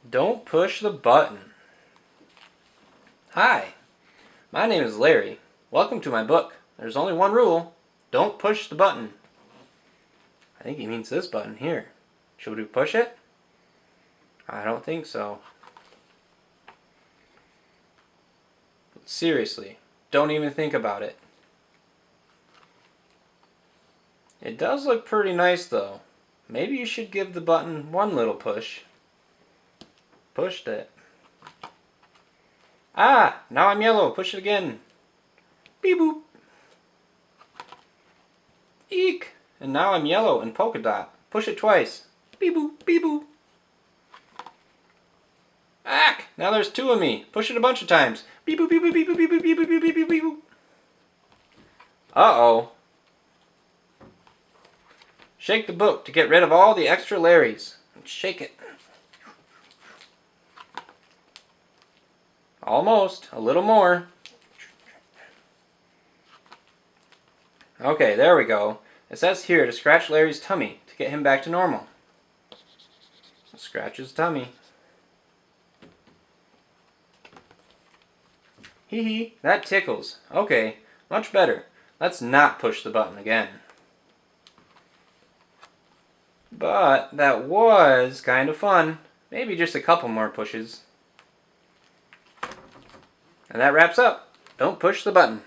Don't push the button. Hi, my name is Larry. Welcome to my book. There's only one rule. Don't push the button. I think he means this button here. Should we push it? I don't think so. Seriously, don't even think about it. It does look pretty nice though. Maybe you should give the button one little push. Pushed it. Ah! Now I'm yellow. Push it again. Beep boop. Eek! And now I'm yellow and polka dot. Push it twice. Beep boop, beep boop. Ack! Now there's two of me. Push it a bunch of times. Beep boop, beep boop, beep boop, beep boop, beep boop, beep boop, beep boop, beep boop. Uh-oh. Shake the book to get rid of all the extra Larrys. Shake it. Almost. A little more. Okay, there we go. It says here to scratch Larry's tummy to get him back to normal. Scratch his tummy. Hee hee, that tickles. Okay, much better. Let's not push the button again. But that was kind of fun. Maybe just a couple more pushes. And that wraps up. Don't push the button.